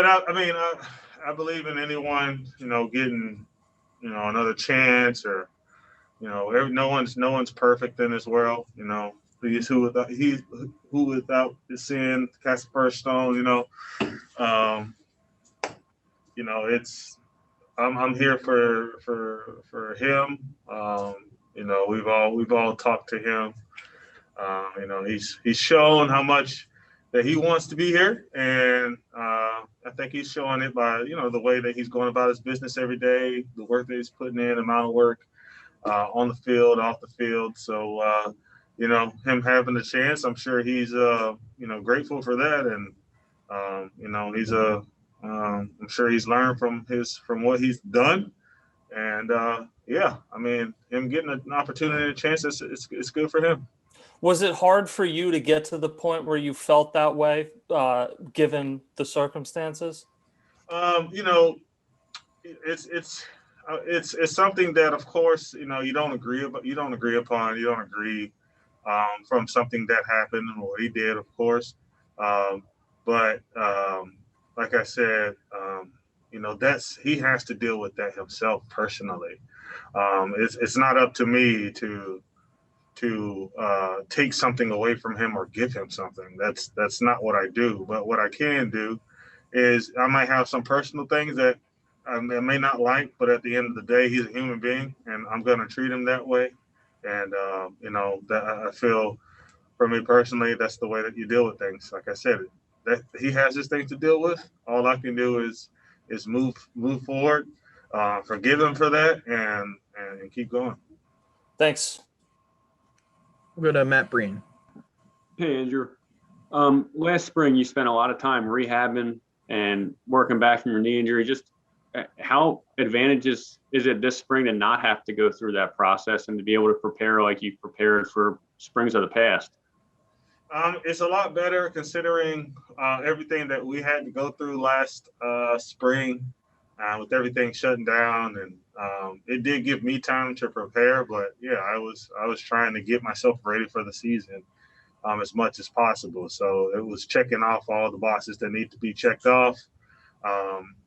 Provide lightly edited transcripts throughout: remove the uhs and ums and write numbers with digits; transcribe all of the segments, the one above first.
but I mean, I believe in anyone, getting, another chance, or no one's perfect in this world. He's who without sin cast the first stone. Um, it's I'm here for him. We've all talked to him. He's shown how much that he wants to be here, and I think he's showing it by the way that he's going about his business every day, the work that he's putting in, the amount of work on the field, off the field. So him having the chance, I'm sure he's grateful for that, and he's I'm sure he's learned from what he's done, and yeah, I mean, him getting an opportunity, a chance, it's good for him. Was it hard for you to get to the point where you felt that way, given the circumstances? It's something that, of course, you don't agree upon. You don't agree from something that happened and what he did, of course. But like I said, he has to deal with that himself personally. It's not up to me to take something away from him or give him something. That's not what I do. But what I can do is I might have some personal things that I may not like, but at the end of the day, he's a human being, and I'm going to treat him that way. And that I feel, for me personally, that's the way that you deal with things. Like I said, that he has his things to deal with. All I can do is move forward, forgive him for that, and keep going. Thanks. We'll go to Matt Breen. Hey, Andrew. Last spring, you spent a lot of time rehabbing and working back from your knee injury. Just how advantageous is it this spring to not have to go through that process and to be able to prepare like you prepared for springs of the past? It's a lot better considering everything that we had to go through last spring with everything shutting down, and it did give me time to prepare. But yeah, I was trying to get myself ready for the season as much as possible. So it was checking off all the boxes that need to be checked off.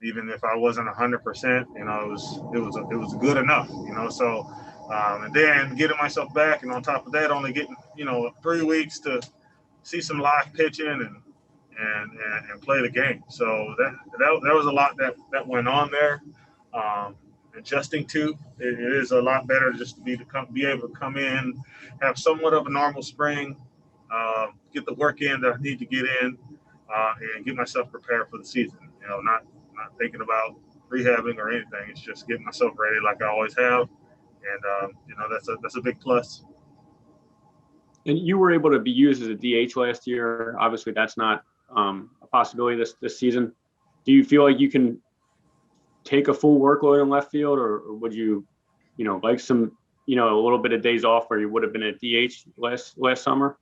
Even if I wasn't 100%, it was good enough. So and then getting myself back, and on top of that, only getting 3 weeks to see some live pitching and play the game. So that was a lot that went on there. Adjusting to it is a lot better just to be able to come in, have somewhat of a normal spring, get the work in that I need to get in, and get myself prepared for the season. Not thinking about rehabbing or anything. It's just getting myself ready like I always have, and that's a big plus. And you were able to be used as a DH last year. Obviously, that's not a possibility this season. Do you feel like you can take a full workload in left field, or would you, like some, a little bit of days off where you would have been at DH last summer?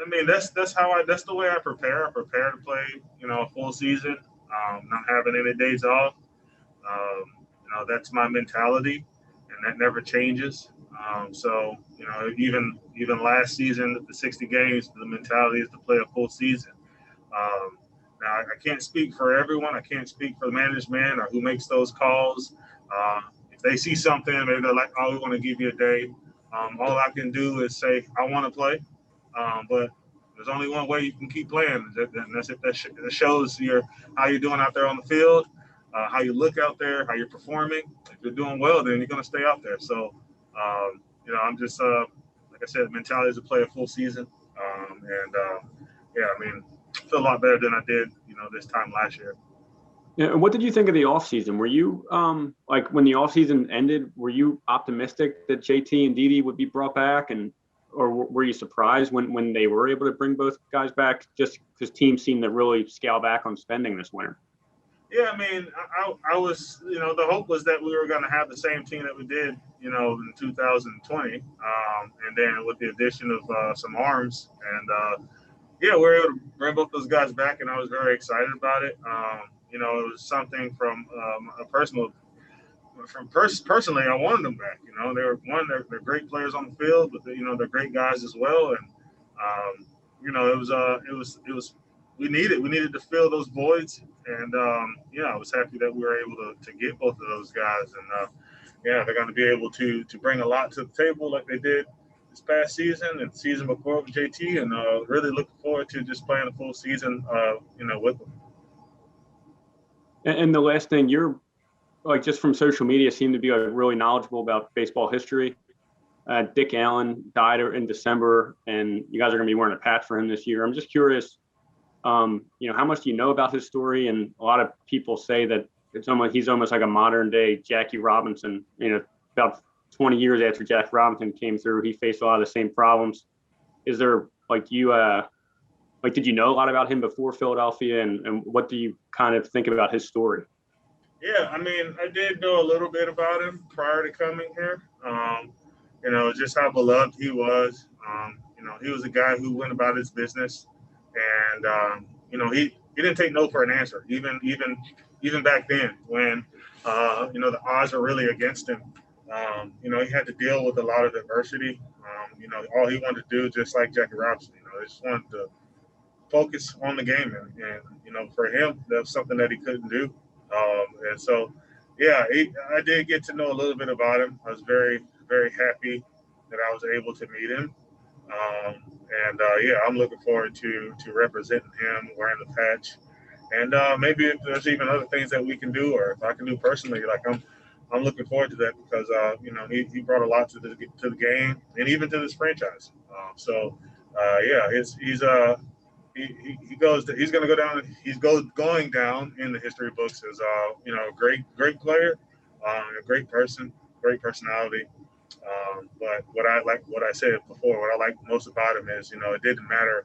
I mean, that's the way I prepare. I prepare to play, a full season, not having any days off. That's my mentality, and that never changes. So, even last season, the 60 games, the mentality is to play a full season. Now, I can't speak for everyone. I can't speak for the management or who makes those calls. If they see something, maybe they're like, "Oh, we want to give you a day." All I can do is say, "I want to play," but there's only one way you can keep playing, and that's if that shows how you're doing out there on the field, how you look out there, how you're performing. If you're doing well, then you're going to stay out there. So, I'm just like I said, the mentality is to play a full season, yeah, I mean, I feel a lot better than I did, this time last year. Yeah, and what did you think of the offseason? Were you like when the offseason ended, were you optimistic that JT and Didi would be brought back, or were you surprised when they were able to bring both guys back, just because teams seemed to really scale back on spending this winter? Yeah, I mean, I was, the hope was that we were going to have the same team that we did, in 2020, and then with the addition of some arms, and yeah, we were able to bring both those guys back, and I was very excited about it. It was something from a personally, I wanted them back. They're great players on the field, but they're great guys as well, and it was we needed to fill those voids, and I was happy that we were able to get both of those guys, and they're going to be able to bring a lot to the table like they did this past season and the season before with JT, and really looking forward to just playing a full season, with them. And the last thing, you're like just from social media seem to be like really knowledgeable about baseball history. Dick Allen died in December, and you guys are going to be wearing a patch for him this year. I'm just curious, how much do you know about his story? And a lot of people say that he's almost like a modern day Jackie Robinson. About 20 years after Jackie Robinson came through, he faced a lot of the same problems. Is there did you know a lot about him before Philadelphia, and what do you kind of think about his story? Yeah, I mean, I did know a little bit about him prior to coming here. Just how beloved he was. He was a guy who went about his business, and he didn't take no for an answer. Even back then, when the odds were really against him. He had to deal with a lot of adversity. All he wanted to do, just like Jackie Robinson, he just wanted to focus on the game, and for him, that was something that he couldn't do. And so, I did get to know a little bit about him. I was very, very happy that I was able to meet him. I'm looking forward to representing him, wearing the patch, and maybe if there's even other things that we can do, or if I can do personally, like I'm looking forward to that because he brought a lot to the game and even to this franchise. He's going to go down. He's going down in the history books as a great player, a great person, great personality. But what I said before, what I like most about him is, it didn't matter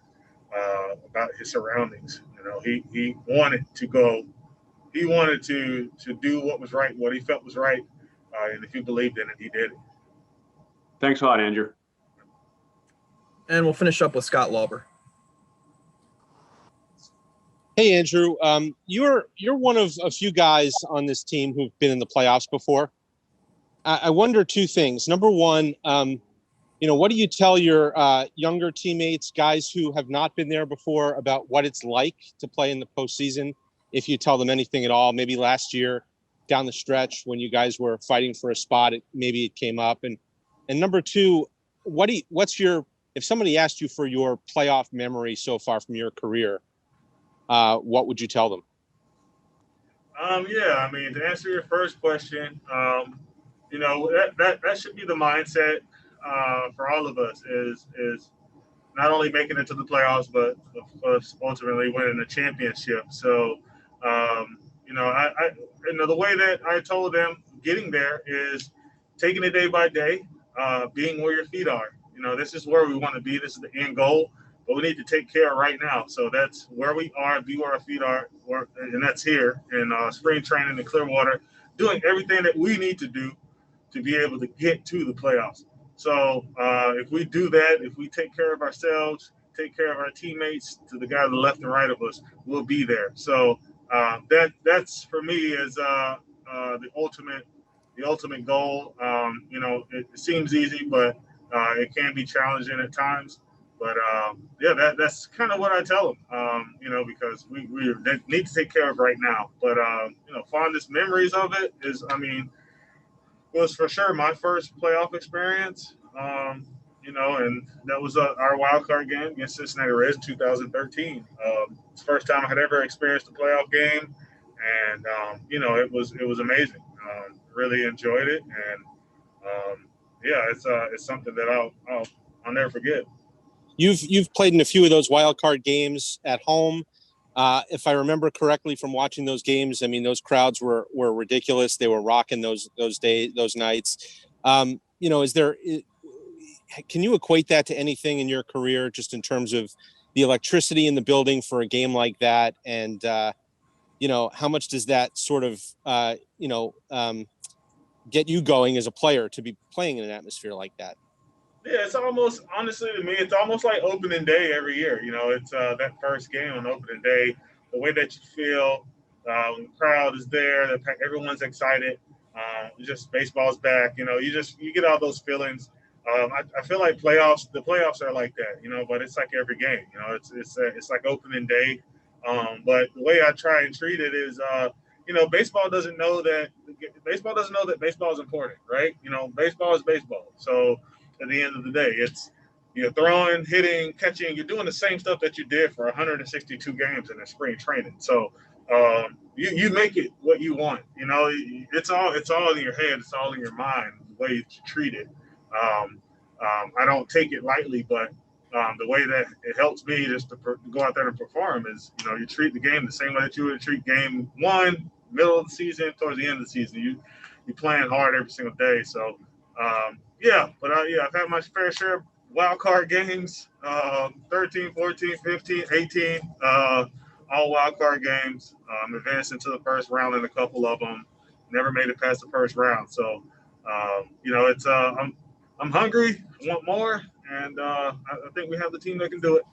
about his surroundings. He wanted to go. He wanted to do what was right, what he felt was right, and if he believed in it, he did it. Thanks a lot, Andrew. And we'll finish up with Scott Lauber. Hey, Andrew. You're one of a few guys on this team who've been in the playoffs before. I wonder two things. Number one, what do you tell your younger teammates, guys who have not been there before, about what it's like to play in the postseason? If you tell them anything at all, maybe last year down the stretch when you guys were fighting for a spot, maybe it came up. And number two, if somebody asked you for your playoff memory so far from your career, what would you tell them? To answer your first question, that should be the mindset for all of us is not only making it to the playoffs, but of course ultimately winning a championship. So, the way that I told them getting there is taking it day by day, being where your feet are. This is where we want to be. This is the end goal. But we need to take care of right now. So that's where we are, be where our feet are, and that's here in spring training in Clearwater, doing everything that we need to do to be able to get to the playoffs. So if we do that, if we take care of ourselves, take care of our teammates, to the guy to the left and right of us, we'll be there. So that's for me is the ultimate goal. It seems easy, but it can be challenging at times. But that's kind of what I tell them, because we need to take care of right now. But fondest memories of it is, was for sure my first playoff experience. And that was our wild card game against Cincinnati Reds in 2013. It's the first time I had ever experienced a playoff game, and it was amazing. Really enjoyed it, and it's something that I'll never forget. You've played in a few of those wild card games at home. If I remember correctly from watching those games, those crowds were ridiculous. They were rocking those nights. Can you equate that to anything in your career, just in terms of the electricity in the building for a game like that? And, how much does that sort of, get you going as a player to be playing in an atmosphere like that? Yeah, it's almost, honestly, to me, it's almost like opening day every year. It's that first game on opening day, the way that you feel, when the crowd is there, everyone's excited. Just baseball's back. You get all those feelings. I feel like the playoffs are like that. But it's like every game. It's like opening day. But the way I try and treat it is, baseball doesn't know that baseball is important, right? Baseball is baseball. So at the end of the day, you're throwing, hitting, catching. You're doing the same stuff that you did for 162 games in the spring training. So you make it what you want. It's all in your head. It's all in your mind. The way you treat it. I don't take it lightly, but the way that it helps me just to go out there and perform is, you treat the game the same way that you would treat game one, middle of the season, towards the end of the season. You playing hard every single day. So I've had my fair share of wild card games, 13, 14, 15, 18, all wild card games. Advanced into the first round in a couple of them. Never made it past the first round. So, I'm hungry. I want more, and I think we have the team that can do it.